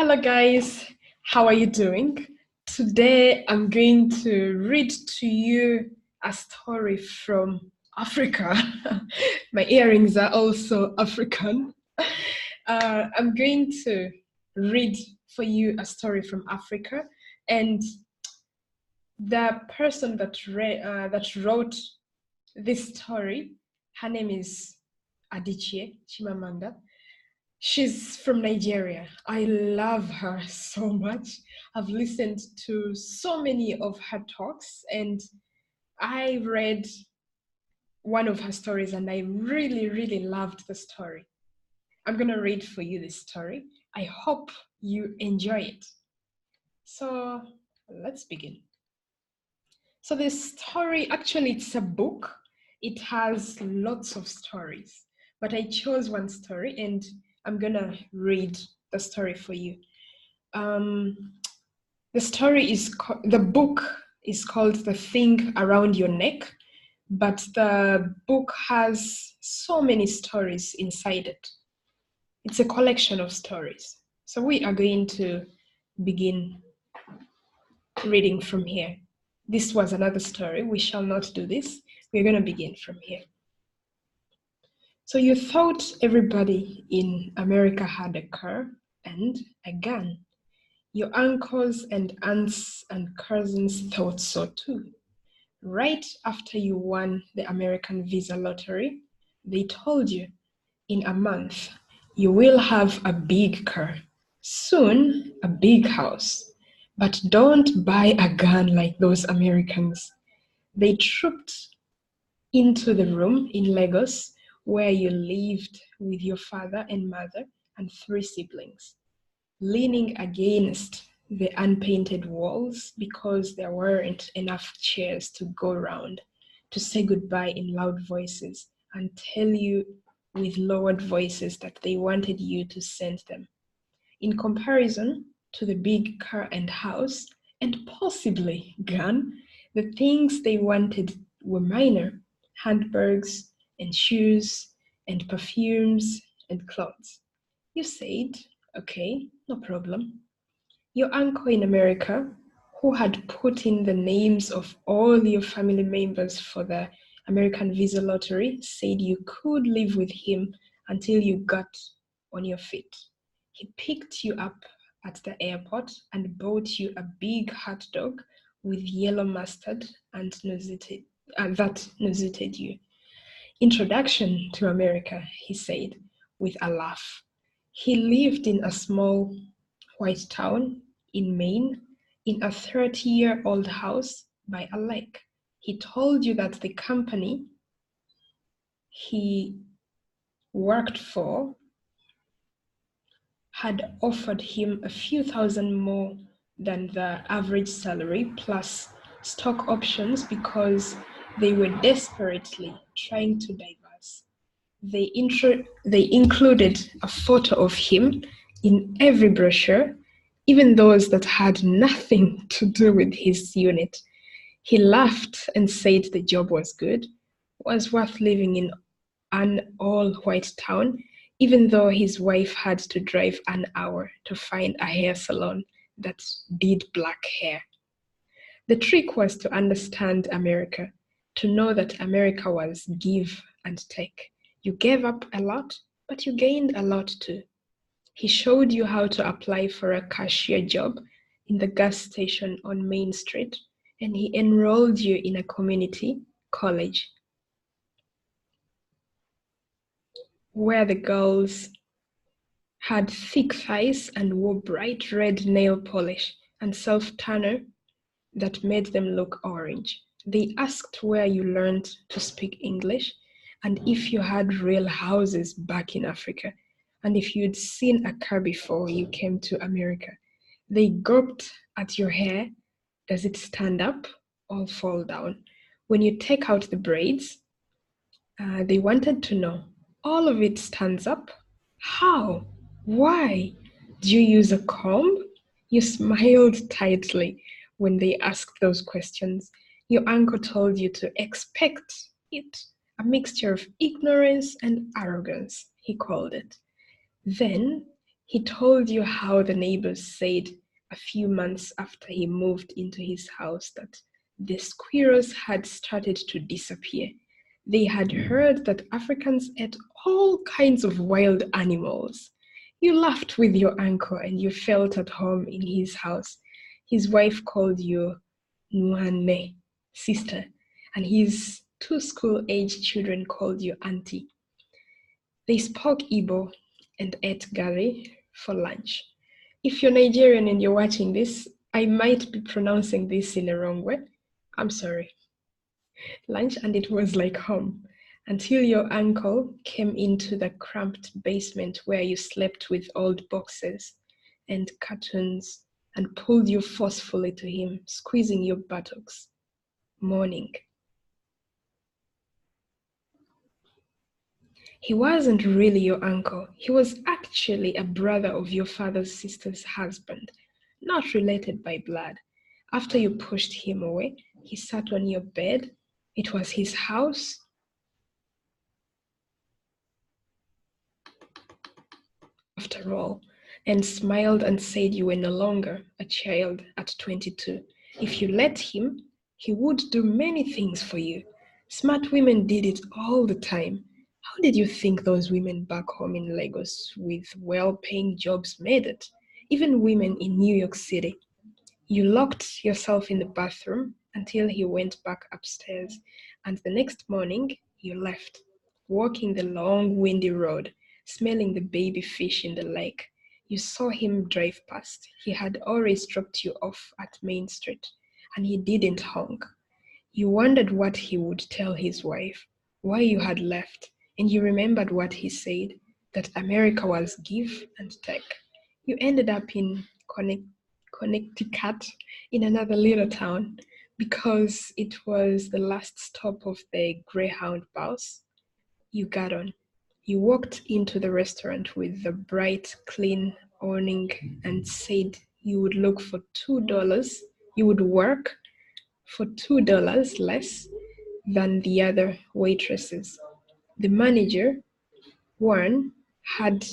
Hello, guys. How are you doing? Today, I'm going to read to you a story from Africa. My earrings are also African. I'm going to read for you a story from Africa, and the person that wrote this story, her name is Adichie Chimamanda. She's from Nigeria. I love her so much. I've listened to so many of her talks, and I read one of her stories and I really, really loved the story. I'm going to read for you this story. I hope you enjoy it. So let's begin. So this story, actually it's a book. It has lots of stories, but I chose one story and I'm gonna read the story for you. The book is called The Thing Around Your Neck, but the book has so many stories inside it. It's a collection of stories. So we are going to begin reading from here. This was another story. We shall not do this. We're going to begin from here. So you thought everybody in America had a car and a gun. Your uncles and aunts and cousins thought so too. Right after you won the American visa lottery, they told you, in a month, you will have a big car, soon a big house. But don't buy a gun like those Americans. They trooped into the room in Lagos where you lived with your father and mother and 3 siblings, leaning against the unpainted walls because there weren't enough chairs to go round, to say goodbye in loud voices and tell you with lowered voices that they wanted you to send them. In comparison to the big car and house, and possibly gun, the things they wanted were minor: handbags and shoes and perfumes and clothes. You said, okay, no problem. Your uncle in America, who had put in the names of all your family members for the American visa lottery, said you could live with him until you got on your feet. He picked you up at the airport and bought you a big hot dog with yellow mustard and that nauseated you. Introduction to America, he said with a laugh. He lived in a small white town in Maine in a 30-year-old house by a lake. He told you that the company he worked for had offered him a few thousand more than the average salary plus stock options because they were desperately trying to divorce. They included a photo of him in every brochure, even those that had nothing to do with his unit. He laughed and said the job was good, was worth living in an all-white town, even though his wife had to drive an hour to find a hair salon that did black hair. The trick was to understand America, to know that America was give and take. You gave up a lot, but you gained a lot too. He showed you how to apply for a cashier job in the gas station on Main Street, and he enrolled you in a community college where the girls had thick thighs and wore bright red nail polish and self-tanner that made them look orange. They asked where you learned to speak English and if you had real houses back in Africa and if you'd seen a car before you came to America. They groped at your hair. Does it stand up or fall down? When you take out the braids, they wanted to know, all of it stands up? How? Why? Do you use a comb? You smiled tightly when they asked those questions. Your uncle told you to expect it, a mixture of ignorance and arrogance, he called it. Then He told you how the neighbors said a few months after he moved into his house that the squirrels had started to disappear. They had heard that Africans ate all kinds of wild animals. You laughed with your uncle and you felt at home in his house. His wife called you Nwane, sister, and his two school-aged children called you auntie. They spoke Igbo and ate gari for lunch. If you're Nigerian and you're watching this, I might be pronouncing this in the wrong way. I'm sorry. Lunch, and it was like home until your uncle came into the cramped basement where you slept with old boxes and cartoons and pulled you forcefully to him, squeezing your buttocks. Morning. He wasn't really your uncle. He was actually a brother of your father's sister's husband, not related by blood. After you pushed him away, he sat on your bed. It was his house. After all, and smiled and said you were no longer a child at 22. If you let him, he would do many things for you. Smart women did it all the time. How did you think those women back home in Lagos with well-paying jobs made it? Even women in New York City. You locked yourself in the bathroom until he went back upstairs, and the next morning you left, walking the long, windy road, smelling the baby fish in the lake. You saw him drive past. He had always dropped you off at Main Street, and he didn't honk. You wondered what he would tell his wife, why you had left, and you remembered what he said, that America was give and take. You ended up in Connecticut, in another little town, because it was the last stop of the Greyhound bus. You got on. You walked into the restaurant with the bright, clean awning and said you would look for $2. You would work for $2 less than the other waitresses. The manager, Warren, had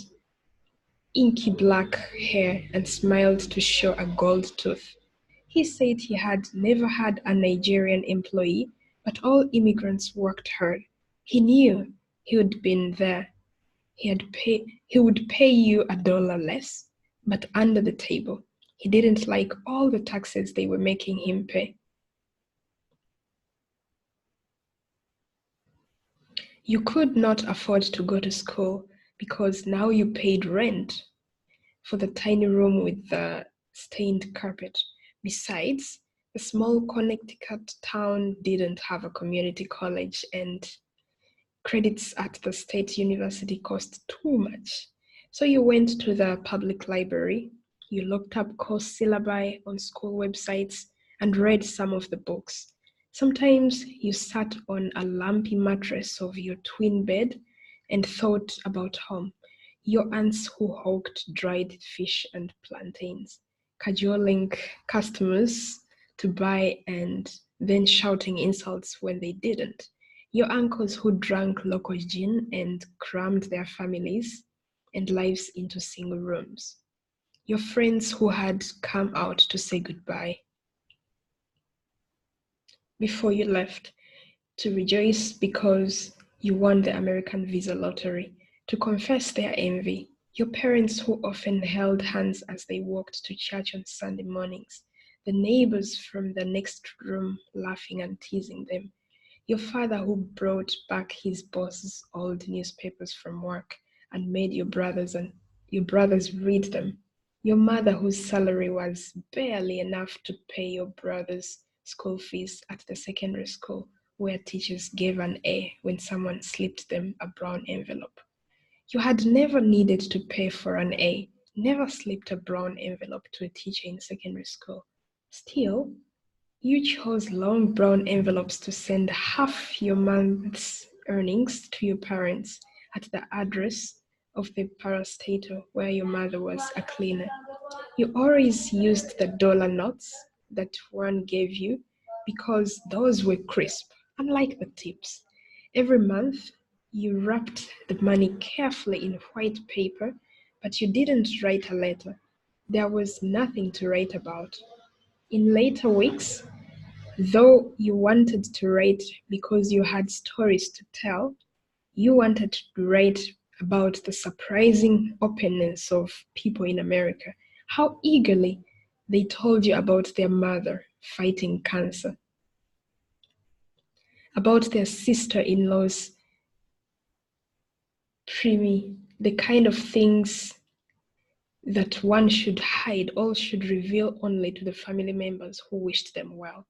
inky black hair and smiled to show a gold tooth. He said he had never had a Nigerian employee, but all immigrants worked hard. He knew he would been there. He would pay you $1 less, but under the table. He didn't like all the taxes they were making him pay. You could not afford to go to school because now you paid rent for the tiny room with the stained carpet. Besides, the small Connecticut town didn't have a community college, and credits at the state university cost too much. So you went to the public library, you looked up course syllabi on school websites, and read some of the books. Sometimes you sat on a lumpy mattress of your twin bed and thought about home, your aunts who hawked dried fish and plantains, cajoling customers to buy and then shouting insults when they didn't, your uncles who drank local gin and crammed their families and lives into single rooms, your friends who had come out to say goodbye before you left, to rejoice because you won the American visa lottery, to confess their envy, your parents who often held hands as they walked to church on Sunday mornings, the neighbors from the next room laughing and teasing them, your father who brought back his boss's old newspapers from work and made your brothers read them, your mother whose salary was barely enough to pay your brothers' school fees at the secondary school where teachers gave an A when someone slipped them a brown envelope. You had never needed to pay for an A, never slipped a brown envelope to a teacher in secondary school. Still, you chose long brown envelopes to send half your month's earnings to your parents at the address of the parastatal where your mother was a cleaner. You always used the dollar notes that one gave you because those were crisp, unlike the tips. Every month, you wrapped the money carefully in white paper, but you didn't write a letter. There was nothing to write about. In later weeks, though you wanted to write because you had stories to tell, you wanted to write about the surprising openness of people in America, how eagerly they told you about their mother fighting cancer, about their sister-in-laws preemie, the kind of things that one should hide or should reveal only to the family members who wished them well.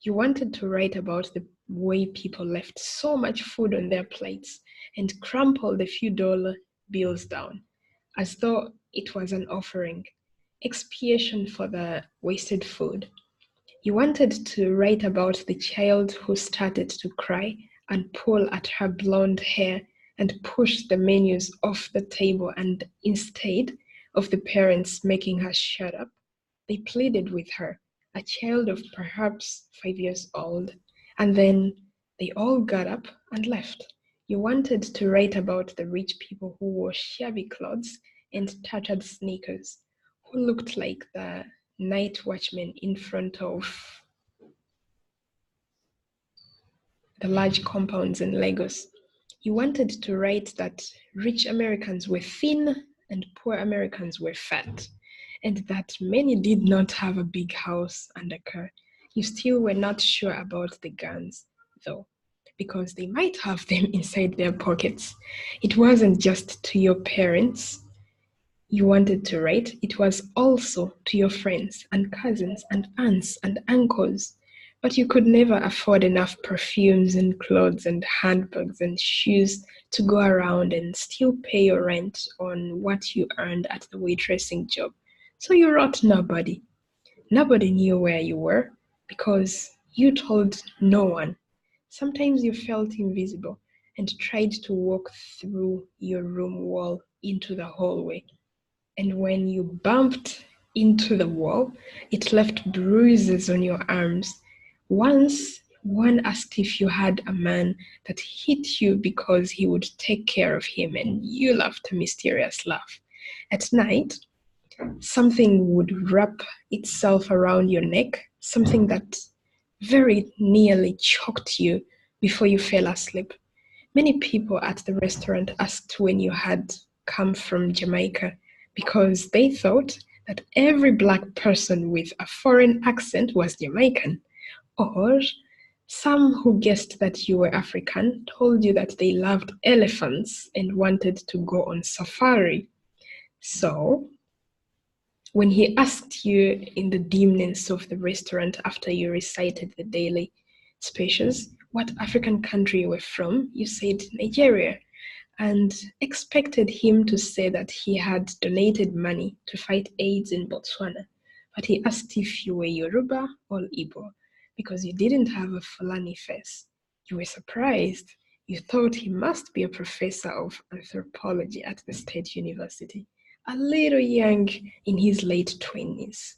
You wanted to write about the way people left so much food on their plates and crumpled a few dollar bills down, as though it was an offering, expiation for the wasted food. You wanted to write about the child who started to cry and pull at her blonde hair and push the menus off the table, and instead of the parents making her shut up, they pleaded with her, a child of perhaps 5 years old, and then they all got up and left. You wanted to write about the rich people who wore shabby clothes and tattered sneakers, who looked like the night watchman in front of the large compounds in Lagos. You wanted to write that rich Americans were thin and poor Americans were fat, and that many did not have a big house and a car. You still were not sure about the guns, though, because they might have them inside their pockets. It wasn't just to your parents you wanted to write, it was also to your friends and cousins and aunts and uncles. But you could never afford enough perfumes and clothes and handbags and shoes to go around and still pay your rent on what you earned at the waitressing job. So you wrote nobody. Nobody knew where you were because you told no one. Sometimes you felt invisible and tried to walk through your room wall into the hallway. And when you bumped into the wall, it left bruises on your arms. Once, one asked if you had a man that hit you because he would take care of him, and you laughed a mysterious laugh. At night, something would wrap itself around your neck, something that very nearly choked you before you fell asleep. Many people at the restaurant asked when you had come from Jamaica because they thought that every Black person with a foreign accent was Jamaican. Or some who guessed that you were African told you that they loved elephants and wanted to go on safari. So, when he asked you in the dimness of the restaurant after you recited the daily specials what African country you were from, you said Nigeria, and expected him to say that he had donated money to fight AIDS in Botswana. But he asked if you were Yoruba or Igbo because you didn't have a Fulani face. You were surprised. You thought he must be a professor of anthropology at the State University, a little young in his late 20s.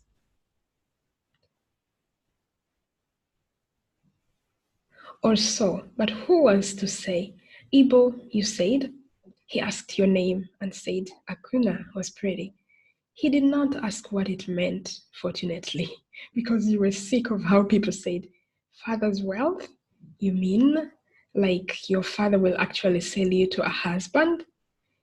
Or so, but who was to say? Igbo, you said? He asked your name and said Akuna was pretty. He did not ask what it meant, fortunately, because you were sick of how people said, father's wealth? You mean like your father will actually sell you to a husband?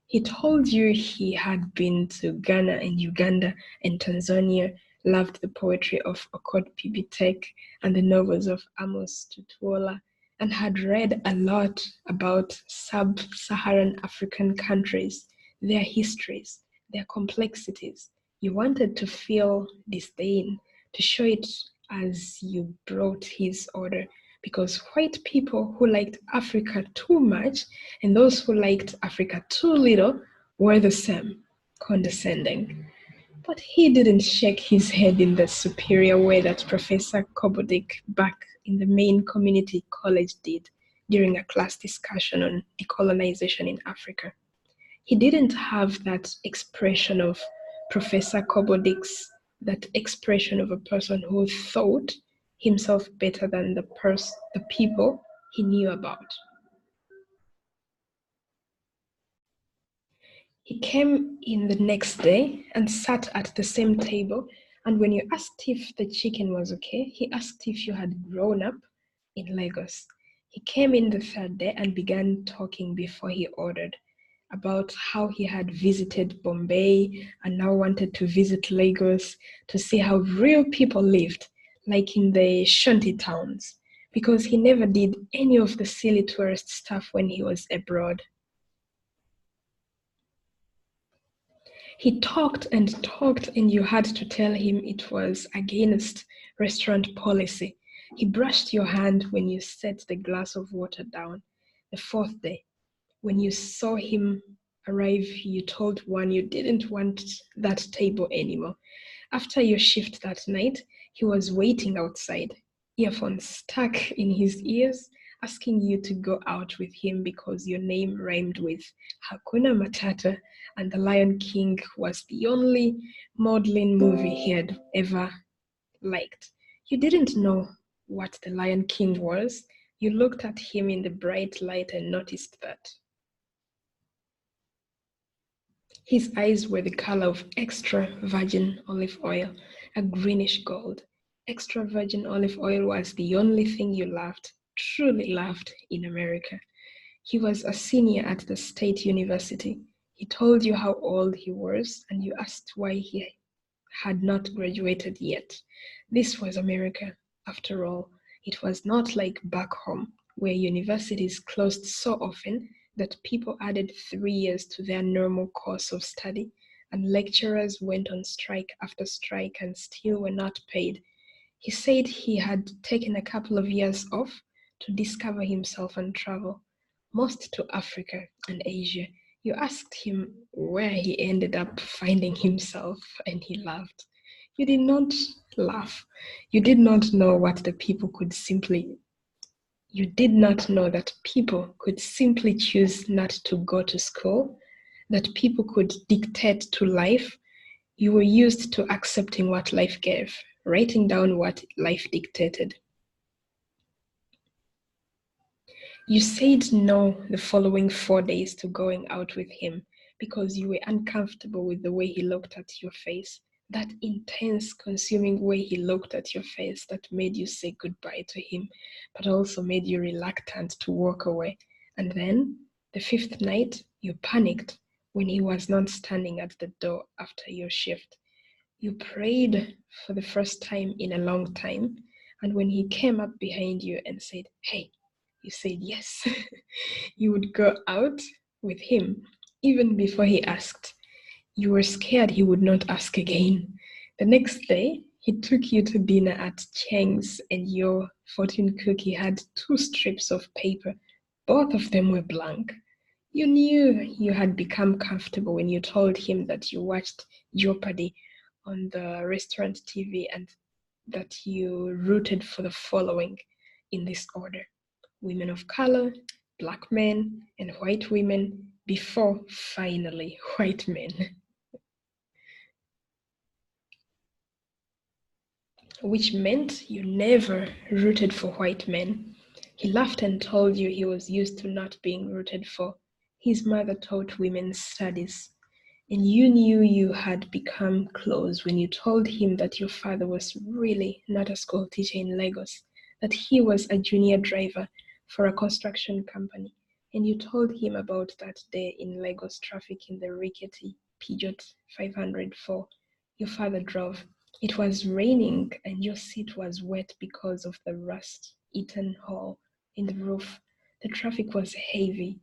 He told you he had been to Ghana and Uganda and Tanzania, loved the poetry of Okot Pibitek and the novels of Amos Tutuola, and had read a lot about sub-Saharan African countries, their histories, their complexities. You wanted to feel disdain, to show it as you brought his order, because white people who liked Africa too much and those who liked Africa too little were the same, condescending. But he didn't shake his head in the superior way that Professor Kobodik back in the main community college did during a class discussion on decolonization in Africa. He didn't have that expression of Professor Kobodik's, that expression of a person who thought himself better than the people he knew about. He came in the next day and sat at the same table, and when you asked if the chicken was okay, he asked if you had grown up in Lagos. He came in the third day and began talking before he ordered about how he had visited Bombay and now wanted to visit Lagos to see how real people lived, like in the shanty towns, because he never did any of the silly tourist stuff when he was abroad. He talked and you had to tell him it was against restaurant policy. He brushed your hand when you set the glass of water down. The fourth day, when you saw him arrive, you told one you didn't want that table anymore. After your shift that night, he was waiting outside, earphones stuck in his ears, asking you to go out with him because your name rhymed with Hakuna Matata and The Lion King was the only maudlin movie he had ever liked. You didn't know what The Lion King was. You looked at him in the bright light and noticed that. His eyes were the color of extra virgin olive oil, a greenish gold. Extra virgin olive oil was the only thing you loved, truly loved, in America. He was a senior at the state university. He told you how old he was, and you asked why he had not graduated yet. This was America, after all. It was not like back home, where universities closed so often that people added 3 years to their normal course of study, and lecturers went on strike after strike and still were not paid. He said he had taken a couple of years off to discover himself and travel, most to Africa and Asia. You asked him where he ended up finding himself, and he laughed. You did not laugh. You did not know what the people could simply You did not know that people could simply choose not to go to school, that people could dictate to life. You were used to accepting what life gave, writing down what life dictated. You said no the following 4 days to going out with him because you were uncomfortable with the way he looked at your face, that intense, consuming way he looked at your face that made you say goodbye to him, but also made you reluctant to walk away. And then, the fifth night, you panicked when he was not standing at the door after your shift. You prayed for the first time in a long time, and when he came up behind you and said, "Hey," you said yes. You would go out with him even before he asked. You were scared he would not ask again. The next day, he took you to dinner at Cheng's, and your fortune cookie had 2 strips of paper. Both of them were blank. You knew you had become comfortable when you told him that you watched Jeopardy on the restaurant TV and that you rooted for the following in this order: women of color, black men, and white women before finally white men. Which meant you never rooted for white men. He laughed and told you he was used to not being rooted for. His mother taught women's studies, and you knew you had become close when you told him that your father was really not a school teacher in Lagos, that he was a junior driver for a construction company, and you told him about that day in Lagos traffic in the rickety Peugeot 504 your father drove. It was raining and your seat was wet because of the rust-eaten hole in the roof. The traffic was heavy.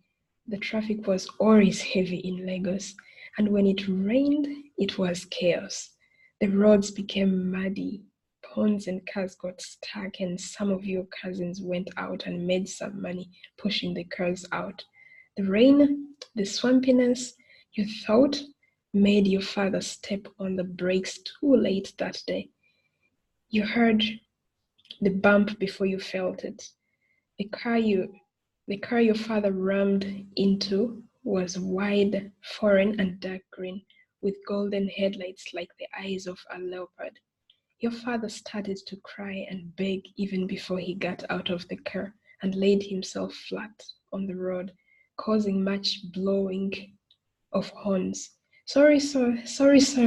The traffic was always heavy in Lagos, and when it rained, it was chaos. The roads became muddy. Ponds and cars got stuck, and some of your cousins went out and made some money pushing the cars out. The rain, the swampiness, you thought made your father step on the brakes too late that day. You heard the bump before you felt it. The car your father rammed into was wide, foreign, and dark green, with golden headlights like the eyes of a leopard. Your father started to cry and beg even before he got out of the car and laid himself flat on the road, causing much blowing of horns. Sorry, sir,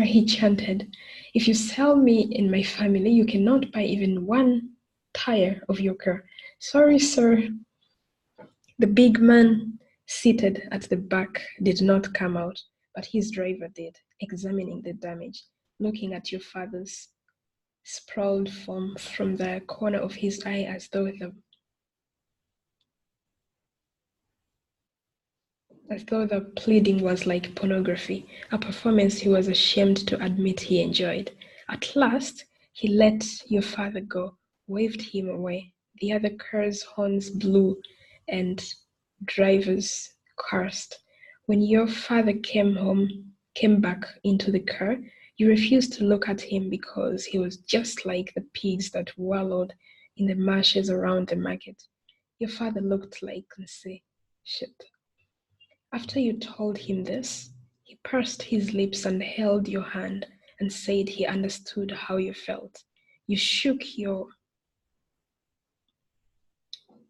he chanted. If you sell me and my family, you cannot buy even one tire of your car. Sorry, sir. The big man seated at the back did not come out, but his driver did, examining the damage, looking at your father's sprawled form from the corner of his eye as though the pleading was like pornography, a performance he was ashamed to admit he enjoyed. At last, he let your father go, waved him away. The other car's horns blew, and drivers cursed. When your father came back into the car, you refused to look at him because he was just like the pigs that wallowed in the marshes around the market. Your father looked like, let's say, shit. After you told him this, he pursed his lips and held your hand and said he understood how you felt. You shook your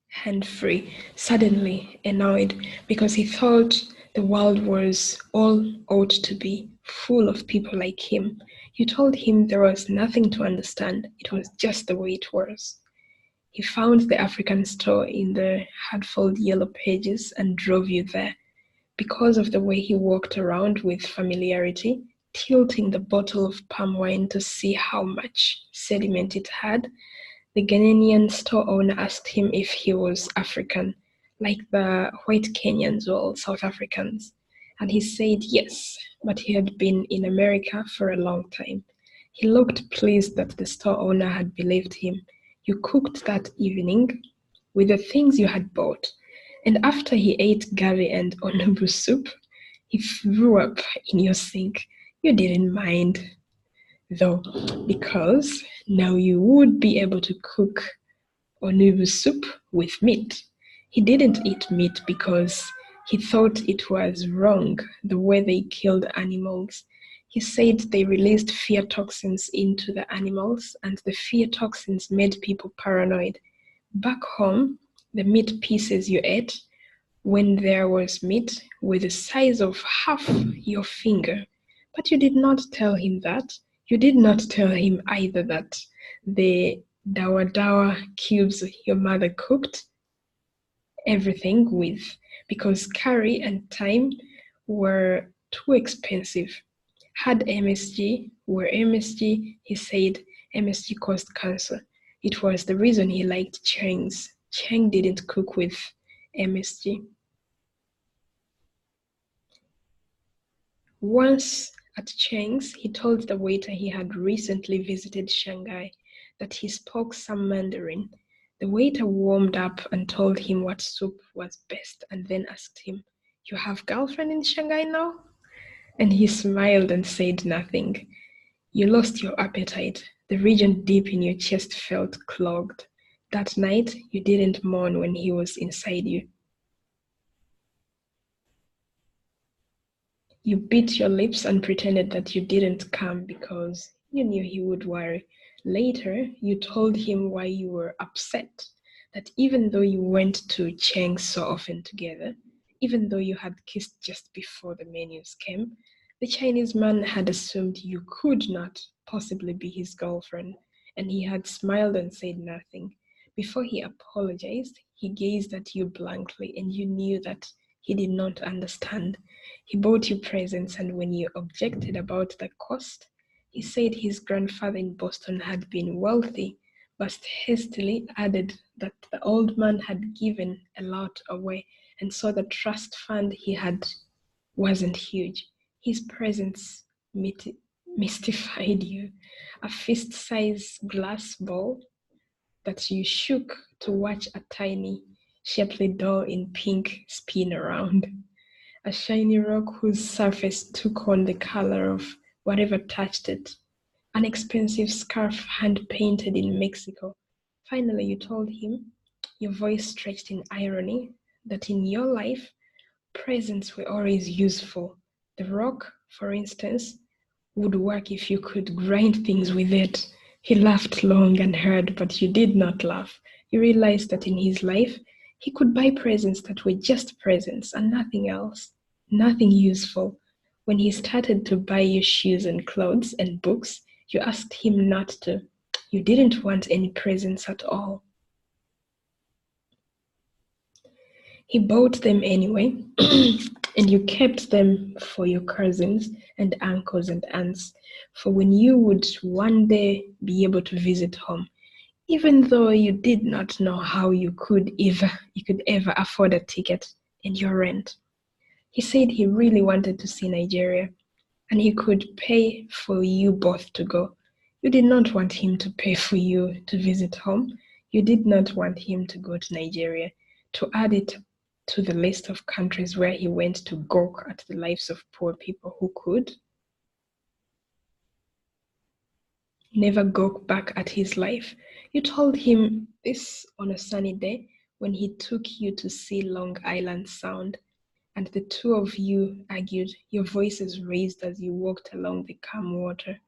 hand free, suddenly annoyed, because he thought the world was all ought to be full of people like him. You told him there was nothing to understand, it was just the way it was. He found the African store in the Hadfold yellow pages and drove you there. Because of the way he walked around with familiarity, tilting the bottle of palm wine to see how much sediment it had, the Ghanaian store owner asked him if he was African, like the white Kenyans or South Africans. And he said yes, but he had been in America for a long time. He looked pleased that the store owner had believed him. You cooked that evening with the things you had bought. And after he ate gari and onubu soup, he threw up in your sink. You didn't mind, though, because now you would be able to cook onubu soup with meat. He didn't eat meat because he thought it was wrong the way they killed animals. He said they released fear toxins into the animals, and the fear toxins made people paranoid. Back home, the meat pieces you ate, when there was meat, were the size of half your finger. But you did not tell him that. You did not tell him either that the dawa cubes your mother cooked everything with, because curry and thyme were too expensive. Had were MSG, he said MSG caused cancer. It was the reason he liked Cheng's. Cheng didn't cook with MSG. Once at Cheng's, he told the waiter he had recently visited Shanghai, that he spoke some Mandarin. The waiter warmed up and told him what soup was best, and then asked him, "You have girlfriend in Shanghai now?" And he smiled and said nothing. You lost your appetite. The region deep in your chest felt clogged. That night, you didn't mourn when he was inside you. You bit your lips and pretended that you didn't come because you knew he would worry. Later, you told him why you were upset, that even though you went to Cheng so often together, even though you had kissed just before the menus came, the Chinese man had assumed you could not possibly be his girlfriend, and he had smiled and said nothing. Before he apologized, he gazed at you blankly, and you knew that he did not understand. He bought you presents, and when you objected about the cost, he said his grandfather in Boston had been wealthy, but hastily added that the old man had given a lot away, and so the trust fund he had wasn't huge. His presence mystified you. A fist-sized glass ball that you shook to watch a tiny, shapely doll in pink spin around. A shiny rock whose surface took on the color of whatever touched it. An expensive scarf hand-painted in Mexico. Finally, you told him, your voice stretched in irony, that in your life, presents were always useful. The rock, for instance, would work if you could grind things with it. He laughed long and hard, but you did not laugh. You realized that in his life, he could buy presents that were just presents and nothing else, nothing useful. When he started to buy you shoes and clothes and books, you asked him not to. You didn't want any presents at all. He bought them anyway, and you kept them for your cousins and uncles and aunts, for when you would one day be able to visit home, even though you did not know how you could ever afford a ticket and your rent. He said he really wanted to see Nigeria, and he could pay for you both to go. You did not want him to pay for you to visit home. You did not want him to go to Nigeria, to add it to the list of countries where he went to gawk at the lives of poor people who could never gawk back at his life. You told him this on a sunny day when he took you to see Long Island Sound, and the two of you argued, your voices raised as you walked along the calm water.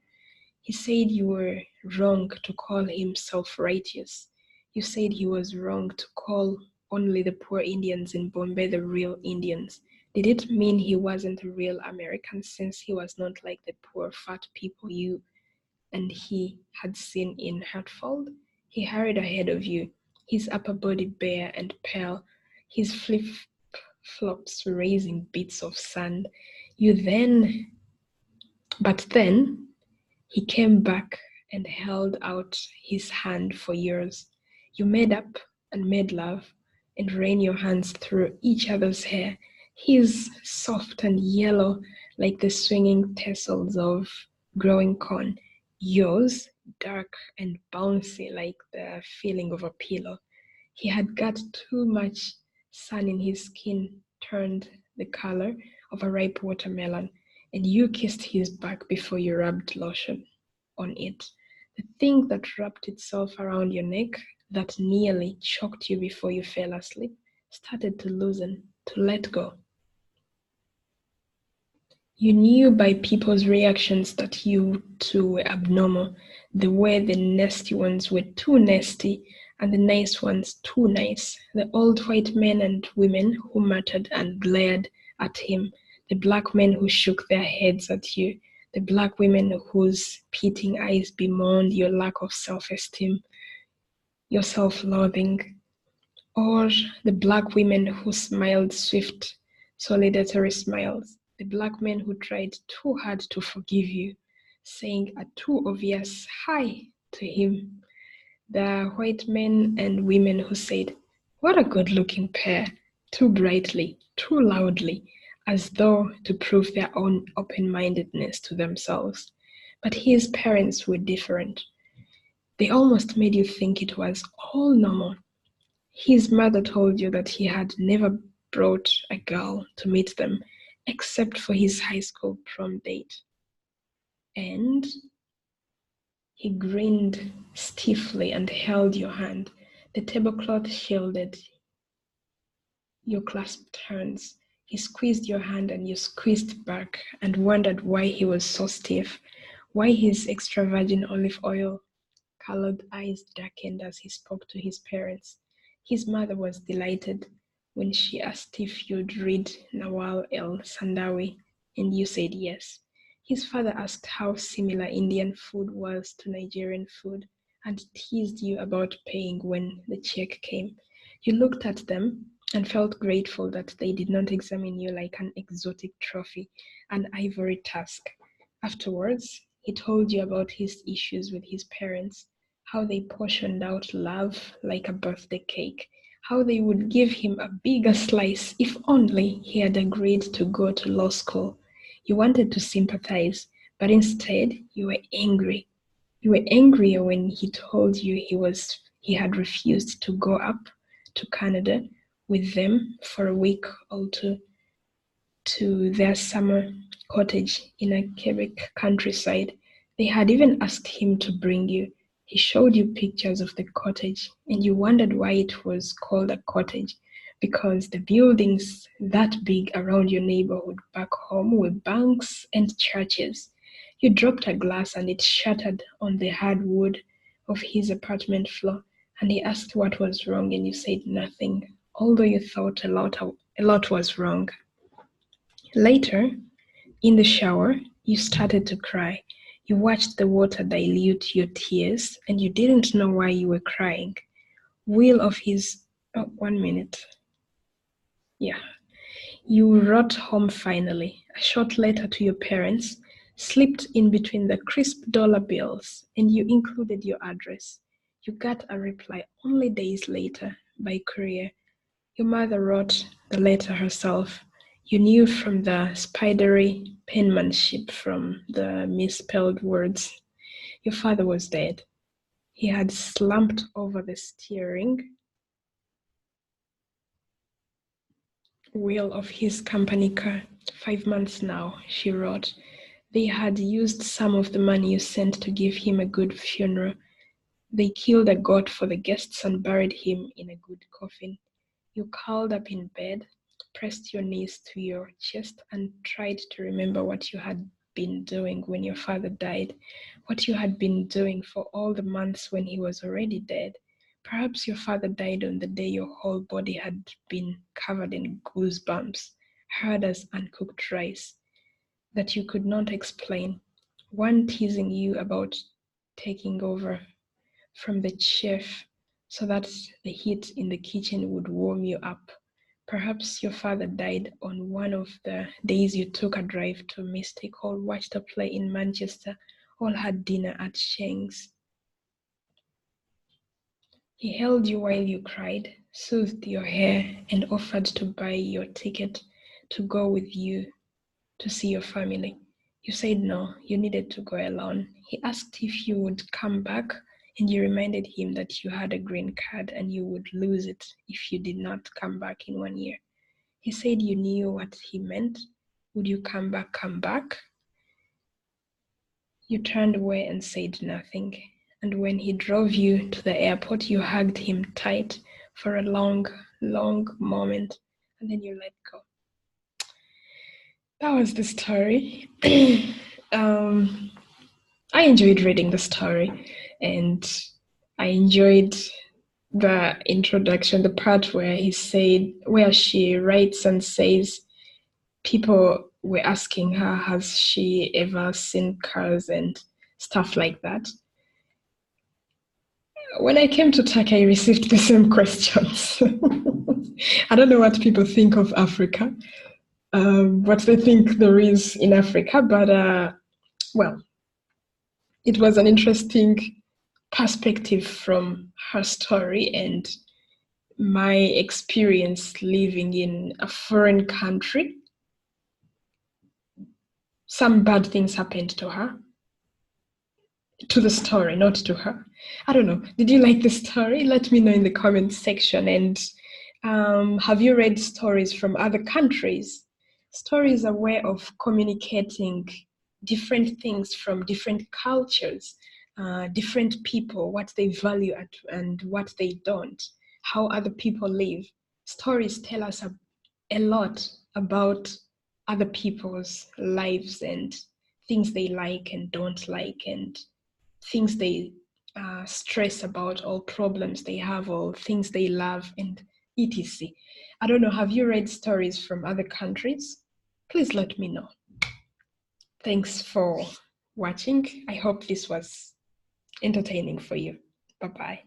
He said you were wrong to call him self-righteous. You said he was wrong to call only the poor Indians in Bombay the real Indians. Did it mean he wasn't a real American since he was not like the poor fat people you and he had seen in Hartford? He hurried ahead of you, his upper body bare and pale, his flip-flops raising bits of sand. But then, he came back and held out his hand for yours. You made up and made love and ran your hands through each other's hair, his soft and yellow like the swinging tassels of growing corn, yours dark and bouncy like the feeling of a pillow. He had got too much sun in his skin, turned the color of a ripe watermelon, and you kissed his back before you rubbed lotion on it. The thing that wrapped itself around your neck, that nearly choked you before you fell asleep, started to loosen, to let go. You knew by people's reactions that you too were abnormal, the way the nasty ones were too nasty and the nice ones too nice, the old white men and women who muttered and glared at him, the black men who shook their heads at you, the black women whose pitying eyes bemoaned your lack of self-esteem, your self-loathing, or the black women who smiled swift, solitary smiles, the black men who tried too hard to forgive you, saying a too obvious hi to him, the white men and women who said, what a good-looking pair, too brightly, too loudly, as though to prove their own open-mindedness to themselves. But his parents were different. They almost made you think it was all normal. His mother told you that he had never brought a girl to meet them, except for his high school prom date. And he grinned stiffly and held your hand. The tablecloth shielded your clasped hands. He squeezed your hand and you squeezed back and wondered why he was so stiff, why his extra virgin olive oil colored eyes darkened as he spoke to his parents. His mother was delighted when she asked if you'd read Nawal el-Sandawi, and you said yes. His father asked how similar Indian food was to Nigerian food and teased you about paying when the check came. You looked at them and felt grateful that they did not examine you like an exotic trophy, an ivory tusk. Afterwards, he told you about his issues with his parents, how they portioned out love like a birthday cake, how they would give him a bigger slice if only he had agreed to go to law school. You wanted to sympathize, but instead you were angry. You were angrier when he told you he had refused to go up to Canada with them for a week or two to their summer cottage in a Quebec countryside. They had even asked him to bring you. He showed you pictures of the cottage, and you wondered why it was called a cottage, because the buildings that big around your neighborhood back home were banks and churches. You dropped a glass and it shattered on the hard wood of his apartment floor, and he asked what was wrong, and you said nothing, although you thought a lot was wrong. Later, In the shower, you started to cry. You watched the water dilute your tears, and you didn't know why you were crying. Will of his... Oh, 1 minute. Yeah. You wrote home finally, a short letter to your parents, slipped in between the crisp dollar bills, and you included your address. You got a reply only days later by courier. Your mother wrote the letter herself. You knew from the spidery penmanship, from the misspelled words. Your father was dead. He had slumped over the steering wheel of his company car. 5 months now, she wrote. They had used some of the money you sent to give him a good funeral. They killed a goat for the guests and buried him in a good coffin. You curled up in bed, pressed your knees to your chest, and tried to remember what you had been doing when your father died, what you had been doing for all the months when he was already dead. Perhaps your father died on the day your whole body had been covered in goosebumps, hard as uncooked rice, that you could not explain. One teasing you about taking over from the chef so that the heat in the kitchen would warm you up. Perhaps your father died on one of the days you took a drive to Mystic Hall, watched a play in Manchester, or had dinner at Sheng's. He held you while you cried, soothed your hair, and offered to buy your ticket to go with you to see your family. You said no, you needed to go alone. He asked if you would come back, and you reminded him that you had a green card and you would lose it if you did not come back in 1 year. He said you knew what he meant. Would you come back, come back? You turned away and said nothing. And when he drove you to the airport, you hugged him tight for a long, long moment, and then you let go. That was the story. I enjoyed reading the story, and I enjoyed the introduction, the part where she writes and says, people were asking her, has she ever seen cars and stuff like that. When I came to Turkey, I received the same questions. I don't know what people think of Africa, what they think there is in Africa, but well, it was an interesting perspective from her story and my experience living in a foreign country. Some bad things happened to her. To the story, not to her. I don't know. Did you like the story? Let me know in the comments section. And have you read stories from other countries? Stories are a way of communicating different things from different cultures, different people, what they value and what they don't, how other people live. Stories tell us a lot about other people's lives and things they like and don't like, and things they stress about, or problems they have, or things they love, and etc. I don't know, have you read stories from other countries? Please let me know. Thanks for watching. I hope this was entertaining for you. Bye-bye.